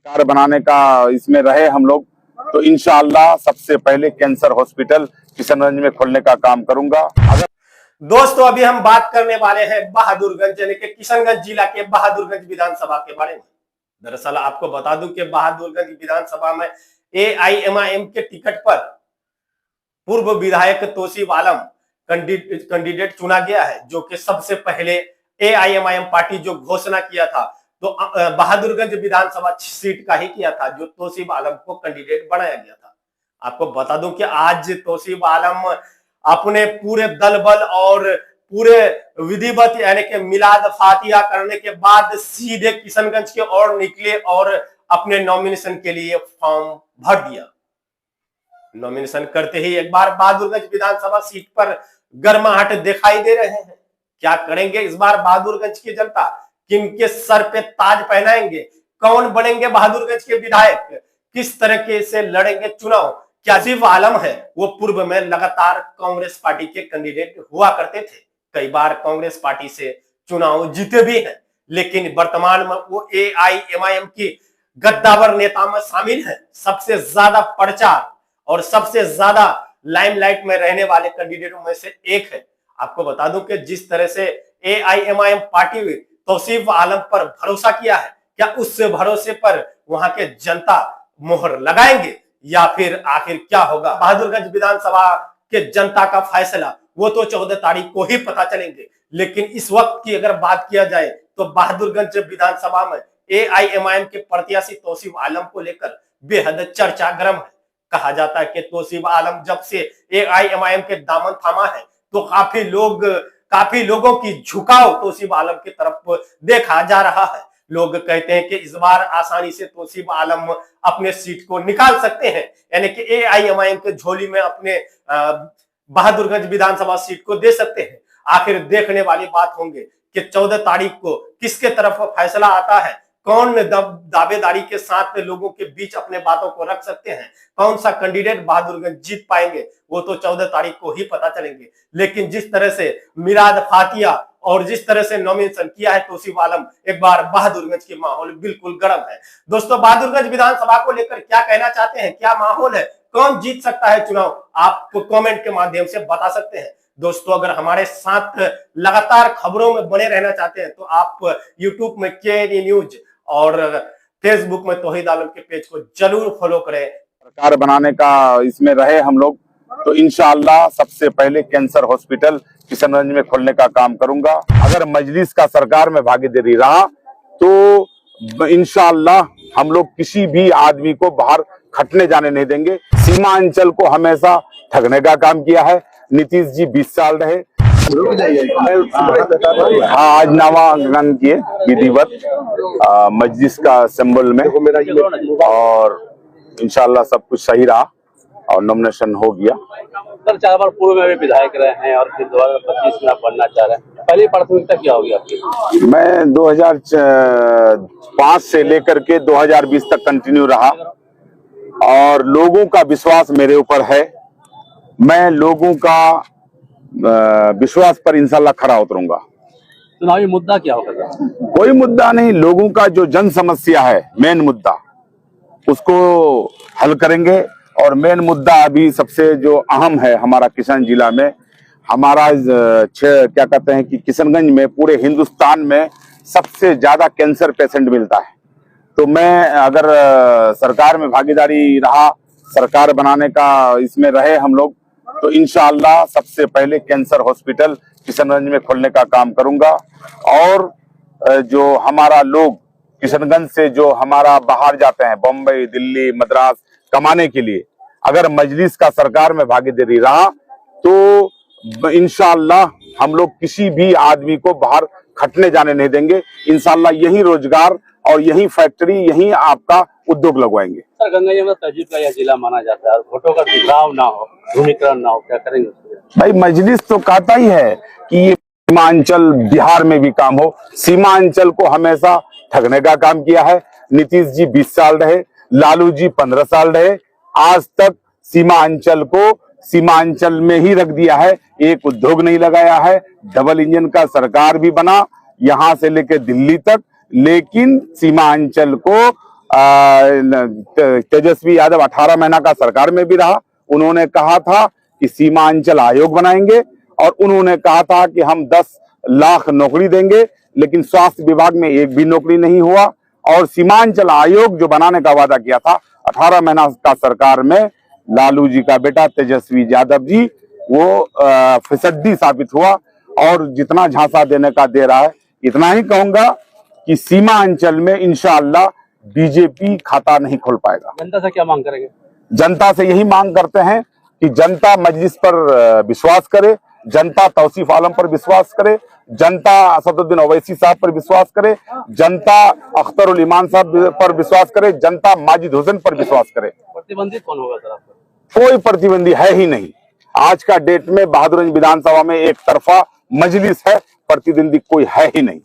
सरकार बनाने का इसमें रहे हम लोग तो इंशाअल्लाह सबसे पहले कैंसर हॉस्पिटल किशनगंज में खोलने का काम करूंगा। अगर दोस्तों अभी हम बात करने वाले हैं बहादुरगंज यानी कि किशनगंज जिला के बहादुरगंज विधानसभा के बारे में। दरअसल आपको बता दूं कि बहादुरगंज विधानसभा में एआईएमआईएम के टिकट पर पूर्व विधायक तौसीफ आलम कैंडिडेट चुना गया है, जो कि सबसे पहले एआईएमआईएम पार्टी जो घोषणा किया था तो बहादुरगंज विधानसभा सीट का ही किया था, जो तौसीफ आलम को कैंडिडेट बनाया गया था। आपको बता दूं कि आज तौसीफ आलम अपने पूरे दल बल और पूरे विधिवत यानी कि मिलाद फातिहा करने के बाद सीधे किशनगंज की ओर निकले और अपने नॉमिनेशन के लिए फॉर्म भर दिया। नॉमिनेशन करते ही एक बार बहादुरगंज विधानसभा सीट पर गर्माहट दिखाई दे रहे हैं। क्या करेंगे इस बार बहादुरगंज की जनता, किनके सर पे ताज पहनाएंगे, कौन बनेंगे बहादुरगंज के विधायक, किस तरीके से लड़ेंगे चुनाव। क्या सिर्फ आलम है, वो पूर्व में लगातार कांग्रेस पार्टी के कैंडिडेट हुआ करते थे, कई बार कांग्रेस पार्टी से चुनाव जीते भी हैं, लेकिन वर्तमान में वो एआईएमआईएम की गद्दावर नेता में शामिल है। सबसे ज्यादा प्रचार और सबसे ज्यादा लाइमलाइट में रहने वाले कैंडिडेटों में से एक है। आपको बता दूं कि जिस तरह से एआईएमआईएम पार्टी तौसीफ आलम पर भरोसा किया है, क्या उस भरोसे पर वहां के जनता मोहर लगाएंगे या फिर आखिर क्या होगा। बहादुरगंज विधानसभा के जनता का फैसला वो तो 14 तारीख को ही पता चलेंगे, लेकिन इस वक्त की अगर बात किया जाए तो बहादुरगंज विधानसभा में एआईएमआईएम के प्रत्याशी तौसीफ आलम को लेकर बेहद चर्चा गर्म है। कहा जाता है कि तौसीफ आलम जब से एआईएमआईएम के दामन थामा है तो काफी लोगों की झुकाव तौसीफ आलम की तरफ देखा जा रहा है। लोग कहते हैं कि इस बार आसानी से तौसीफ आलम अपने सीट को निकाल सकते हैं, यानी कि एआईएमआईएम के झोली में अपने बहादुरगंज विधानसभा सीट को दे सकते हैं। आखिर देखने वाली बात होंगे कि 14 तारीख को किसके तरफ फैसला आता है, कौन दावेदारी के साथ लोगों के बीच अपने बातों को रख सकते हैं, कौन सा कैंडिडेट बहादुरगंज जीत पाएंगे, वो तो 14 तारीख को ही पता चलेंगे। लेकिन जिस तरह से मिलाद फातिहा और जिस तरह से नॉमिनेशन किया है तौसीफ आलम, एक बार बहादुरगंज की माहौल बिल्कुल गर्म है। दोस्तों बहादुरगंज विधानसभा को लेकर क्या कहना चाहते हैं, क्या माहौल है, कौन जीत सकता है चुनाव, आप कमेंट के माध्यम से बता सकते हैं। दोस्तों अगर हमारे साथ लगातार खबरों में बने रहना चाहते हैं तो आप यूट्यूब में केएनई न्यूज और फेसबुक में तौहीद आलम के पेज को जरूर फॉलो करें। सरकार बनाने का इसमें रहे हम लोग तो इंशाअल्लाह सबसे पहले कैंसर हॉस्पिटल किशनगंज में खोलने का काम करूंगा। अगर मजलिस का सरकार में भागीदारी रहा तो इंशाअल्लाह हम लोग किसी भी आदमी को बाहर खटने जाने नहीं देंगे। सीमांचल को हमेशा ठगने का काम किया है। नीतीश जी 20 साल रहे, हाँ आज नामांकन किए विधिवत मजलिस का सिंबल में, और इंशाल्लाह सब कुछ सही रहा और नॉमिनेशन हो गया। सर 4 बार पूर्व में भी विधायक रहे हैं और फिर 2025 में आप बनना चाह रहे हैं, पहली प्राथमिकता क्या होगी आपकी? मैं 2005 से लेकर के 2020 तक कंटिन्यू रहा और लोगों का विश्वास मेरे ऊपर है। मैं लोगों का विश्वास पर इंशाल्लाह खरा उतरूंगा। चुनावी मुद्दा क्या होगा सर? कोई मुद्दा नहीं, लोगों का जो जन समस्या है मेन मुद्दा उसको हल करेंगे। और मेन मुद्दा अभी सबसे जो अहम है हमारा किशनगंज जिला में, हमारा क्या कहते हैं कि किशनगंज में पूरे हिंदुस्तान में सबसे ज्यादा कैंसर पेशेंट मिलता है। तो मैं अगर सरकार में भागीदारी रहा, सरकार बनाने का इसमें रहे हम लोग तो इंशाअल्लाह सबसे पहले कैंसर हॉस्पिटल किशनगंज में खोलने का काम करूंगा। और जो हमारा लोग किशनगंज से जो हमारा बाहर जाते हैं बम्बई, दिल्ली, मद्रास कमाने के लिए, अगर मजलिस का सरकार में भागीदारी रहा तो इंशाअल्लाह हम लोग किसी भी आदमी को बाहर खटने जाने नहीं देंगे। इंशाअल्लाह यही रोजगार और यही फैक्ट्री, यही आपका उद्योग लगवाएंगे। सर गंगा जमुना तहजीब का यह जिला माना जाता है और वोटों का टकराव ना हो, ध्रुवीकरण ना हो, क्या करेंगे? भाई मजलिस तो कहता ही है कि ये सीमांचल बिहार में भी काम हो। सीमांचल को हमेशा ठगने का काम किया है। नीतीश जी 20 साल रहे, लालू जी 15 साल रहे, आज तक सीमांचल में ही रख दिया है, एक उद्योग नहीं लगाया है। डबल इंजन का सरकार भी बना यहां से लेकर दिल्ली तक, लेकिन सीमांचल को तेजस्वी यादव 18 महीना का सरकार में भी रहा। उन्होंने कहा था कि सीमांचल आयोग बनाएंगे और उन्होंने कहा था कि हम 10 लाख नौकरी देंगे, लेकिन स्वास्थ्य विभाग में एक भी नौकरी नहीं हुआ। और सीमांचल आयोग जो बनाने का वादा किया था 18 महीना का सरकार में, लालू जी का बेटा तेजस्वी यादव जी वो फिसड्डी साबित हुआ और जितना झांसा देने का दे रहा है। इतना ही कहूंगा कि सीमा अंचल में इंशाअल्लाह बीजेपी खाता नहीं खोल पाएगा। जनता से क्या मांग करेंगे? जनता से यही मांग करते हैं कि जनता मजलिस पर विश्वास करे, जनता तौसीफ आलम पर विश्वास करे, जनता असदुद्दीन ओवैसी साहब पर विश्वास करे, जनता अख्तरुल ईमान साहब पर विश्वास करे, जनता माजिद हुसैन पर विश्वास करे। प्रतिबंधित कौन होगा सर आपका? कोई प्रतिबंधी है ही नहीं। आज का डेट में बहादुरगंज विधानसभा में एक तरफा मजलिस है, प्रतिद्वंदी कोई है ही नहीं।